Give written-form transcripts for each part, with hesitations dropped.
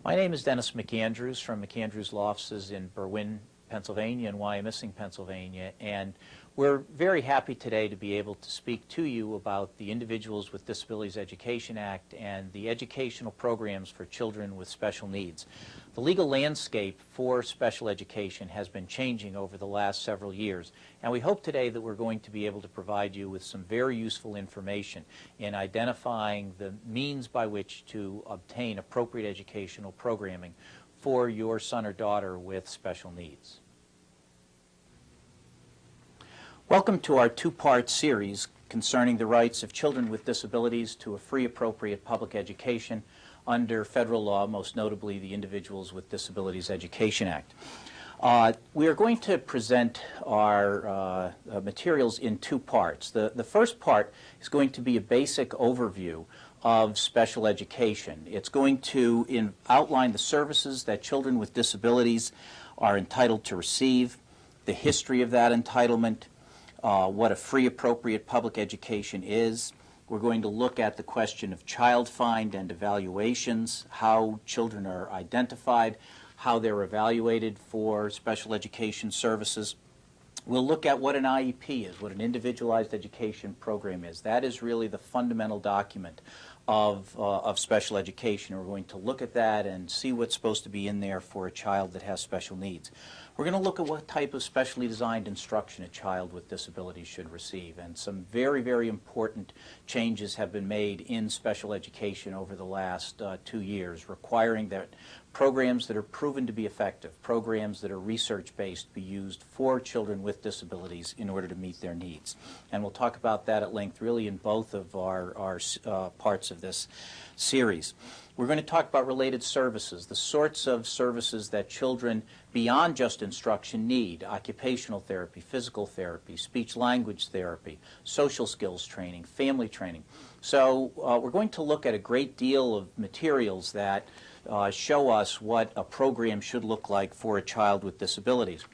My name is Dennis McAndrews from McAndrews Law Offices in Berwyn, Pennsylvania and Wyomissing, Pennsylvania, and we're very happy today to be able to speak to you about the Individuals with Disabilities Education Act and the educational programs for children with special needs. The legal landscape for special education has been changing over the last several years, and we hope today that we're going to be able to provide you with some very useful information in identifying the means by which to obtain appropriate educational programming for your son or daughter with special needs. Welcome to our two-part series concerning the rights of children with disabilities to a free, appropriate public education under federal law, most notably the Individuals with Disabilities Education Act. We are going to present our materials in two parts. The first part is going to be a basic overview of special education. It's going to outline the services that children with disabilities are entitled to receive, the history of that entitlement, what a free, appropriate public education is. We're going to look at the question of child find and evaluations, how children are identified, how they're evaluated for special education services. We'll look at what an IEP is, what an individualized education program is. That is really the fundamental document of special education. We're going to look at that and see what's supposed to be in there for a child that has special needs. We're going to look at what type of specially designed instruction a child with disabilities should receive, and some very, very important changes have been made in special education over the last 2 years, requiring that programs that are proven to be effective, programs that are research-based, be used for children with disabilities in order to meet their needs. And we'll talk about that at length really in both of our parts of this series. We're going to talk about related services, the sorts of services that children beyond just instruction need: occupational therapy, physical therapy, speech-language therapy, social skills training, family training. So we're going to look at a great deal of materials that show us what a program should look like for a child with disabilities.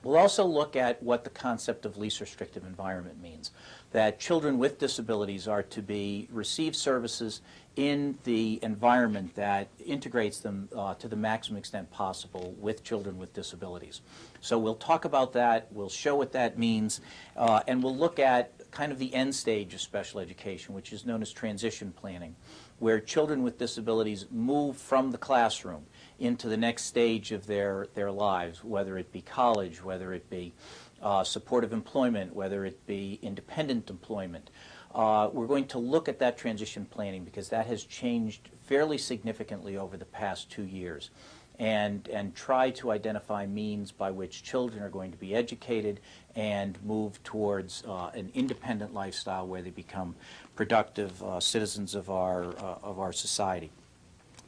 We'll also look at what the concept of least restrictive environment means, that children with disabilities are to receive services in the environment that integrates them to the maximum extent possible with children with disabilities. So we'll talk about that, we'll show what that means, and we'll look at kind of the end stage of special education, which is known as transition planning, where children with disabilities move from the classroom into the next stage of their lives, whether it be college, whether it be supportive employment, whether it be independent employment. We're going to look at that transition planning because that has changed fairly significantly over the past 2 years, and try to identify means by which children are going to be educated and move towards an independent lifestyle where they become productive citizens of our society.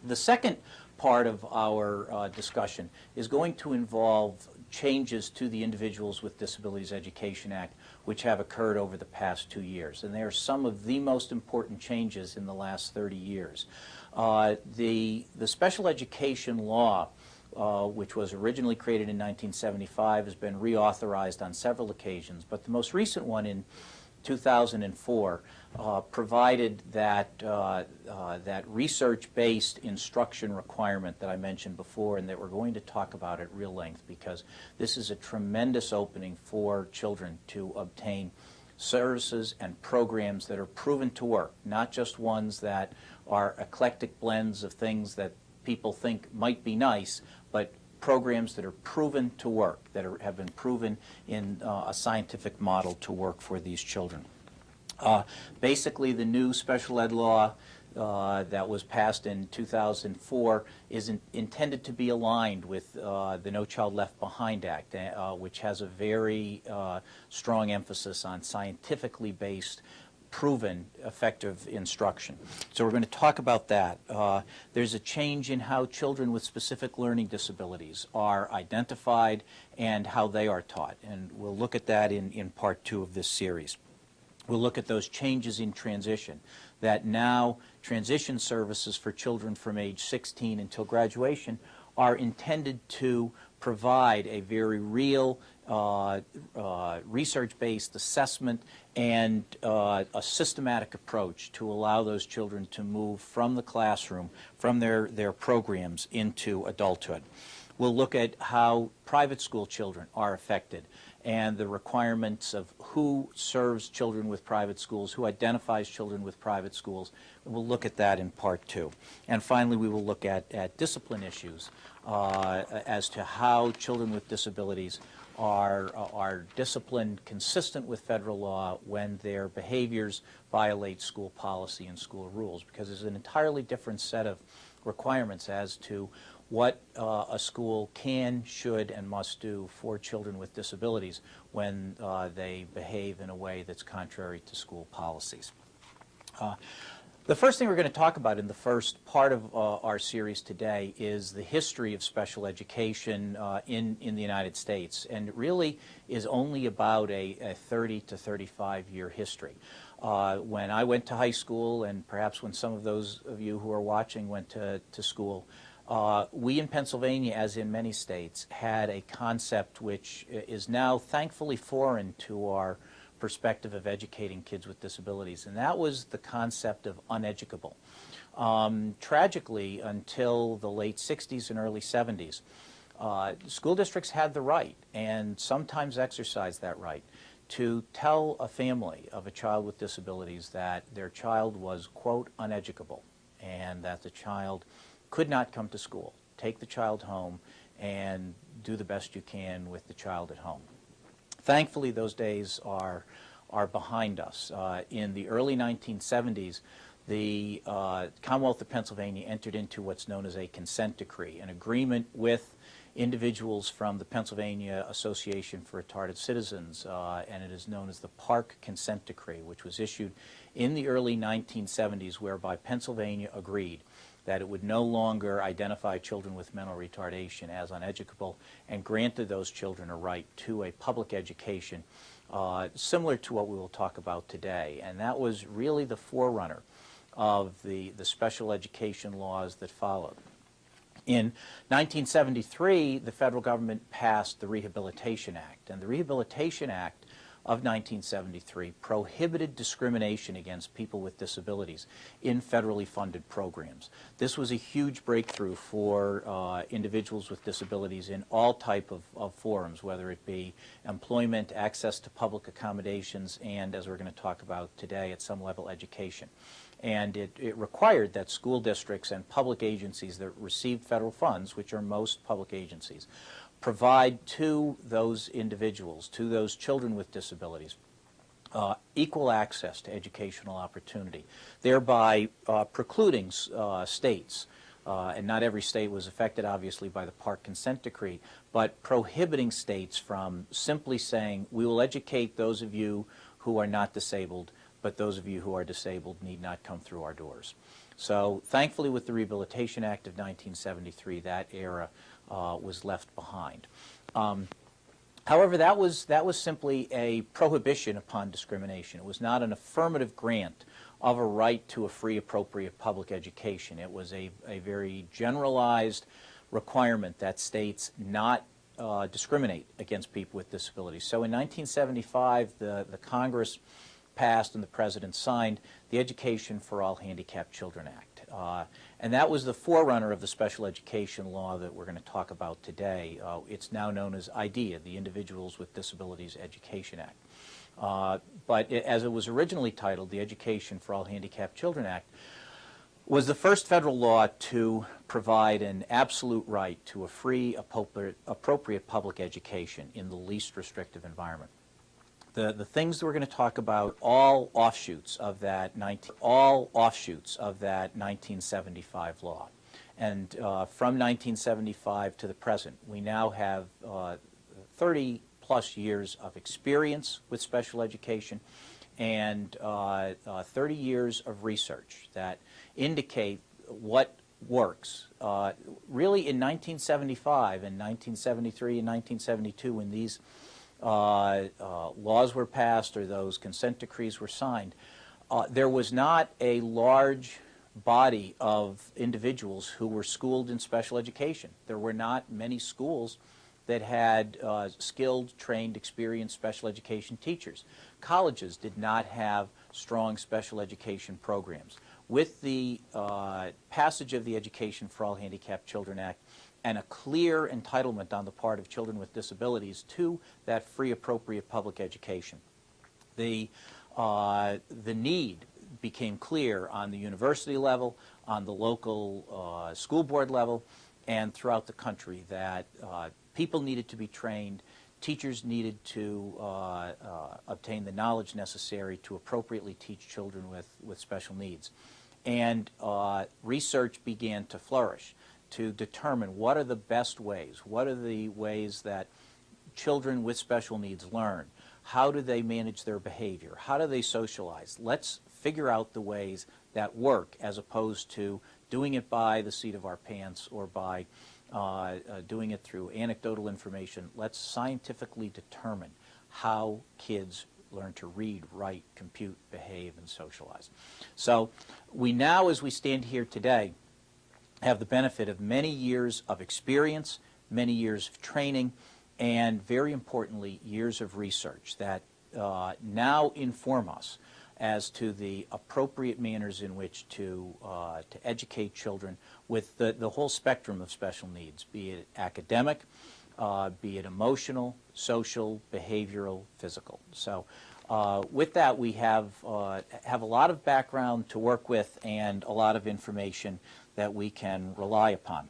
The second part of our discussion is going to involve changes to the Individuals with Disabilities Education Act, which have occurred over the past 2 years. And they are some of the most important changes in the last 30 years. The special education law, which was originally created in 1975, has been reauthorized on several occasions, but the most recent one in 2004 provided that that research-based instruction requirement that I mentioned before, and that we're going to talk about at real length, because this is a tremendous opening for children to obtain services and programs that are proven to work, not just ones that are eclectic blends of things that people think might be nice, but programs that are proven to work, that have been proven in a scientific model to work for these children. Basically, the new special ed law that was passed in 2004 is intended to be aligned with the No Child Left Behind Act, which has a very strong emphasis on scientifically based, proven, effective instruction. So we're going to talk about that. There's a change in how children with specific learning disabilities are identified and how they are taught, and we'll look at that in part 2 of this series. We'll look at those changes in transition, that now transition services for children from age 16 until graduation are intended to provide a very real research-based assessment, and a systematic approach to allow those children to move from the classroom, from their programs, into adulthood. We'll look at how private school children are affected and the requirements of who serves children with private schools, who identifies children with private schools. We'll look at that in part 2. And finally, we will look at discipline issues as to how children with disabilities are disciplined consistent with federal law when their behaviors violate school policy and school rules, because there's an entirely different set of requirements as to what a school can, should, and must do for children with disabilities when they behave in a way that's contrary to school policies. The first thing we're going to talk about in the first part of our series today is the history of special education in the United States, and it really is only about a 30 to 35 year history. When I went to high school, and perhaps when some of those of you who are watching went to school, we in Pennsylvania, as in many states, had a concept which is now thankfully foreign to our perspective of educating kids with disabilities, and that was the concept of uneducable. Tragically, until the late 60s and early 70s, school districts had the right, and sometimes exercised that right, to tell a family of a child with disabilities that their child was, quote, uneducable, and that the child could not come to school. Take the child home and do the best you can with the child at home. Thankfully, those days are behind us. In the early 1970s, the Commonwealth of Pennsylvania entered into what's known as a consent decree, an agreement with individuals from the Pennsylvania Association for Retarded Citizens, and it is known as the Park Consent Decree, which was issued in the early 1970s, whereby Pennsylvania agreed that it would no longer identify children with mental retardation as uneducable, and granted those children a right to a public education similar to what we will talk about today. And that was really the forerunner of the special education laws that followed. In 1973, the federal government passed the Rehabilitation Act, and the Rehabilitation Act of 1973 prohibited discrimination against people with disabilities in federally funded programs. This was a huge breakthrough for individuals with disabilities in all type of forums, whether it be employment, access to public accommodations, and, as we're going to talk about today, at some level, education. And it required that school districts and public agencies that received federal funds, which are most public agencies, provide to those individuals, to those children with disabilities, equal access to educational opportunity, thereby precluding states, and not every state was affected, obviously, by the Park Consent Decree, but prohibiting states from simply saying, we will educate those of you who are not disabled, but those of you who are disabled need not come through our doors. So thankfully, with the Rehabilitation Act of 1973, that era was left behind. However, that was simply a prohibition upon discrimination. It was not an affirmative grant of a right to a free, appropriate public education. It was a very generalized requirement that states not discriminate against people with disabilities. So in 1975, the Congress passed and the President signed the Education for All Handicapped Children Act. And that was the forerunner of the special education law that we're going to talk about today. It's now known as IDEA, the Individuals with Disabilities Education Act. But as it was originally titled, the Education for All Handicapped Children Act was the first federal law to provide an absolute right to a free, appropriate public education in the least restrictive environment. The things that we're going to talk about, all offshoots of that 1975 law. And from 1975 to the present, we now have 30 plus years of experience with special education and 30 years of research that indicate what works. Really in 1975 and 1973 and 1972, when these laws were passed or those consent decrees were signed, there was not a large body of individuals who were schooled in special education. There were not many schools that had skilled, trained, experienced special education teachers. Colleges did not have strong special education programs. With the passage of the Education for All Handicapped Children Act and a clear entitlement on the part of children with disabilities to that free, appropriate public education, the need became clear on the university level, on the local school board level, and throughout the country that people needed to be trained, teachers needed to obtain the knowledge necessary to appropriately teach children with special needs. And research began to flourish to determine what are the best ways, what are the ways that children with special needs learn, how do they manage their behavior, how do they socialize. Let's figure out the ways that work as opposed to doing it by the seat of our pants or by doing it through anecdotal information. Let's scientifically determine how kids learn to read, write, compute, behave, and socialize. So we now, as we stand here today, have the benefit of many years of experience, many years of training, and very importantly, years of research that now inform us as to the appropriate manners in which to educate children with the whole spectrum of special needs, be it academic, be it emotional, social, behavioral, physical. So with that, we have a lot of background to work with and a lot of information that we can rely upon.